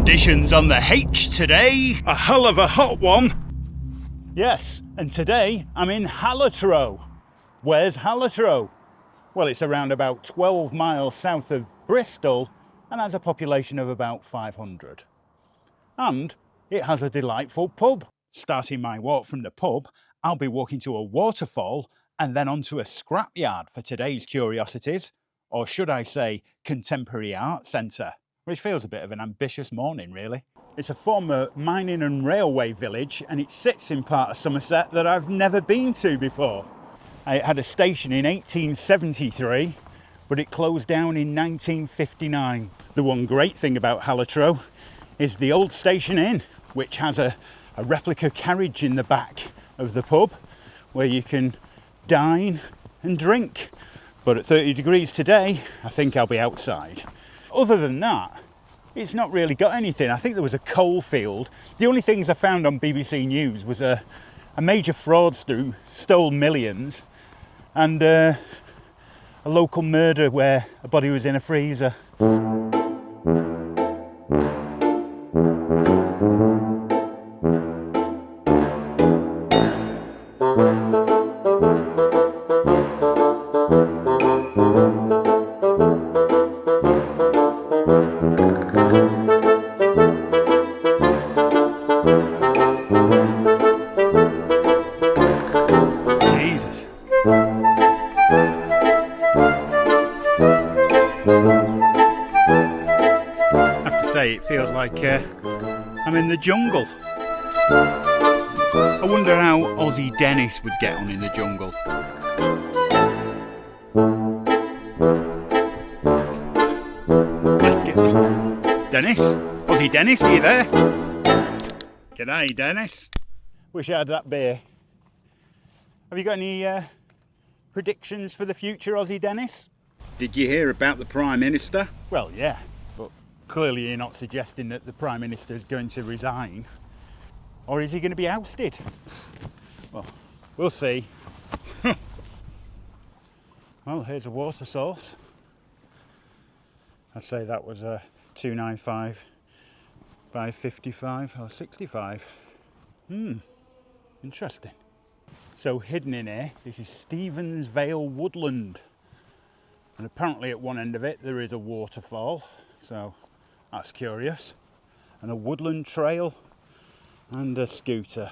conditions on the H today. A hell of a hot one. Yes, and today I'm in Hallatrow. Where's Hallatrow? Well, it's around about 12 miles south of Bristol and has a population of about 500. And it has a delightful pub. Starting my walk from the pub, I'll be walking to a waterfall and then onto a scrapyard for today's curiosities, or should I say contemporary art centre, which feels a bit of an ambitious morning really. It's a former mining and railway village and it sits in part of Somerset that I've never been to before. It had a station in 1873, but it closed down in 1959. The one great thing about Hallatrow is the old station inn, which has a replica carriage in the back of the pub where you can dine and drink. But at 30 degrees today, I think I'll be outside. Other than that, it's not really got anything. I think there was a coal field. The only things I found on BBC News was a major fraudster who stole millions and a local murder where a body was in a freezer. Jesus. I have to say, it feels like I'm in the jungle. I wonder how Aussie Dennis would get on in the jungle. Let's get this. Dennis? Aussie Dennis, are you there? G'day, Dennis. Wish I had that beer. Have you got any predictions for the future, Aussie Dennis? Did you hear about the Prime Minister? Well, yeah, but clearly you're not suggesting that the Prime Minister is going to resign. Or is he going to be ousted? Well, we'll see. Well, here's a water source. I'd say that was a 295 by 55 or 65. Interesting. So hidden in here, this is Stevens Vale Woodland. And apparently at one end of it there is a waterfall, so that's curious. And a woodland trail and a scooter.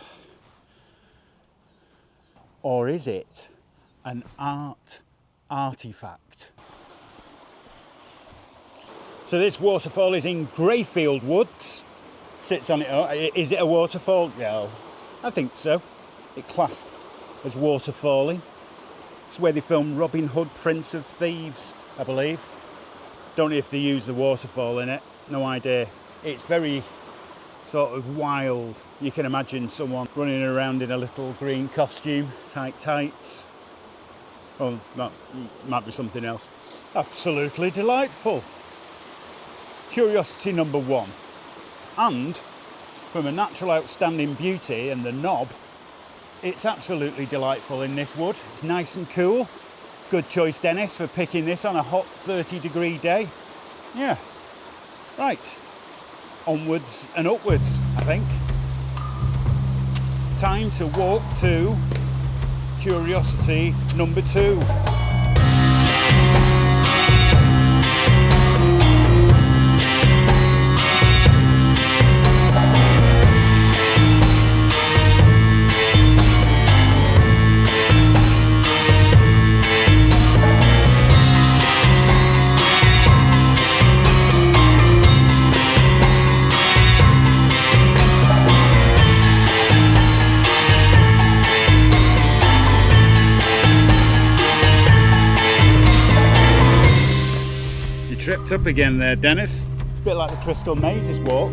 Or is it an artifact? So this waterfall is in Greyfield Woods. Sits on it. Oh, is it a waterfall? No, I think so. It classed as waterfalling. It's where they filmed Robin Hood, Prince of Thieves, I believe. Don't know if they use the waterfall in it. No idea. It's very sort of wild. You can imagine someone running around in a little green costume, tight tights. Oh, that might be something else. Absolutely delightful. Curiosity number one. And from a natural outstanding beauty and the knob, it's absolutely delightful in this wood. It's nice and cool. Good choice, Dennis, for picking this on a hot 30-degree day. Yeah. Right. Onwards and upwards, I think. Time to walk to curiosity number 2. Tripped up again there, Dennis. It's a bit like the Crystal Mazes walk.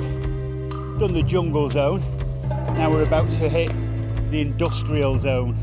Done the jungle zone. Now we're about to hit the industrial zone.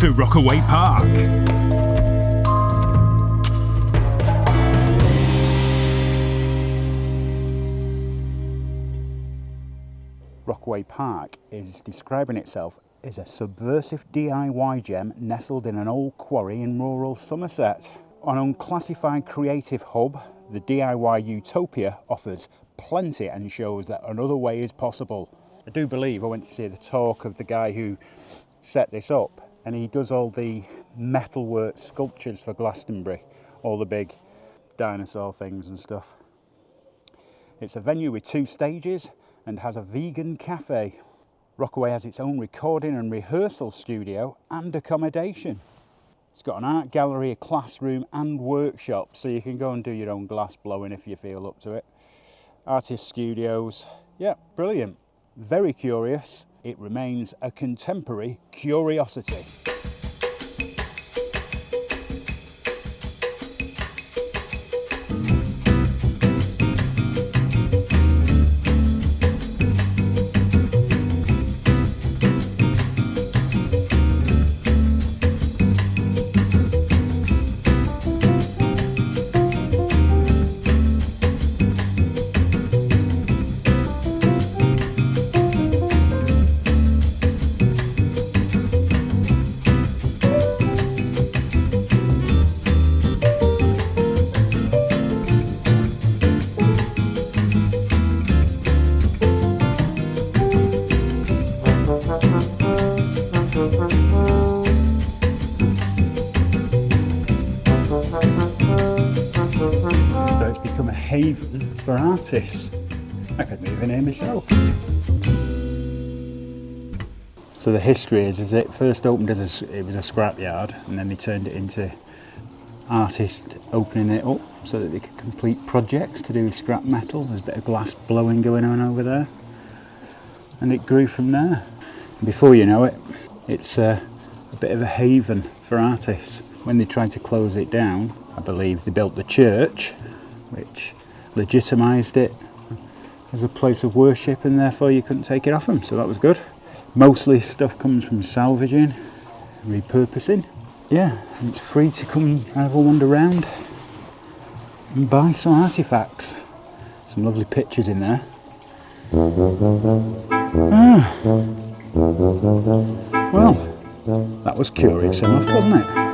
to Rockaway Park. Rockaway Park is describing itself as a subversive DIY gem nestled in an old quarry in rural Somerset. An unclassified creative hub, the DIY utopia offers plenty and shows that another way is possible. I do believe I went to see the talk of the guy who set this up, and he does all the metalwork sculptures for Glastonbury, all the big dinosaur things and stuff. It's a venue with 2 stages and has a vegan cafe. Rockaway has its own recording and rehearsal studio and accommodation. It's got an art gallery, a classroom and workshop, so you can go and do your own glass blowing if you feel up to it. Artist studios, yeah, brilliant. Very curious. It remains a contemporary curiosity. Haven for artists. I could move in here myself. So the history is it first opened as it was a scrapyard, and then they turned it into artists opening it up so that they could complete projects to do with scrap metal. There's a bit of glass blowing going on over there, and it grew from there. And before you know it, it's a bit of a haven for artists. When they tried to close it down, I believe they built the church, which legitimised it as a place of worship, and therefore you couldn't take it off them, so that was good. Mostly stuff comes from salvaging, repurposing. Yeah, and it's free to come and have a wander around and buy some artefacts. Some lovely pictures in there. Well, that was curious enough, wasn't it?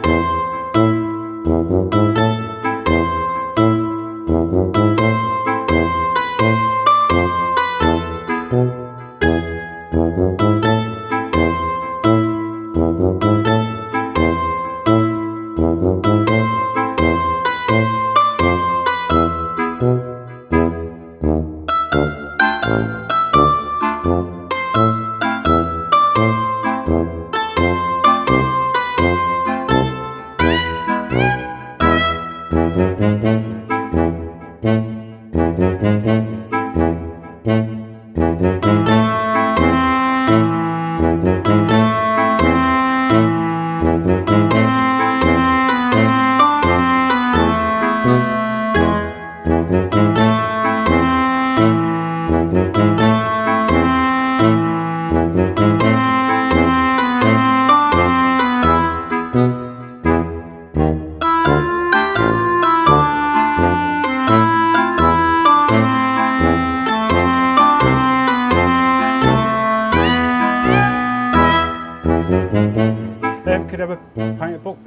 Could have a pint of book.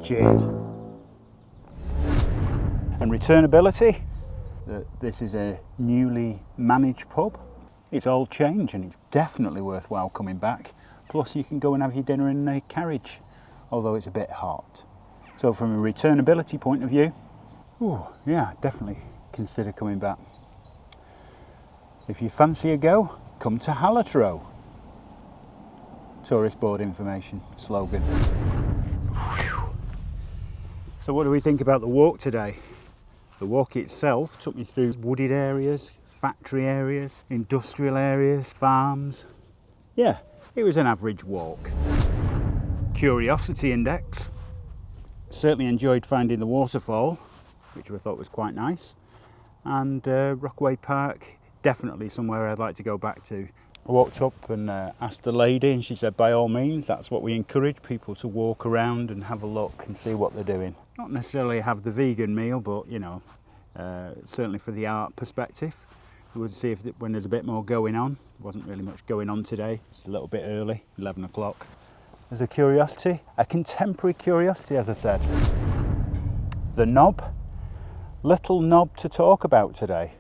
Cheers. And returnability. This is a newly managed pub. It's all change and it's definitely worthwhile coming back. Plus you can go and have your dinner in a carriage, although it's a bit hot. So from a returnability point of view, yeah, definitely consider coming back. If you fancy a go, come to Hallatrow. Tourist board information slogan. So what do we think about the walk today? The walk itself took me through wooded areas, factory areas, industrial areas, farms. Yeah, it was an average walk. Curiosity index. Certainly enjoyed finding the waterfall, which I thought was quite nice. And Rockaway Park, definitely somewhere I'd like to go back to I walked up and asked the lady, and she said by all means, that's what we encourage, people to walk around and have a look and see what they're doing. Not necessarily have the vegan meal, but you know, certainly for the art perspective. We would see if when there's a bit more going on. There wasn't really much going on today, it's a little bit early, 11 o'clock. There's a curiosity, a contemporary curiosity, as I said. The knob, little knob to talk about today.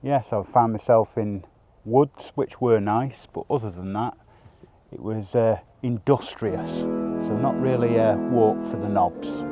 Yes, I found myself in woods, which were nice, but other than that, it was industrious. So not really a walk for the knobs.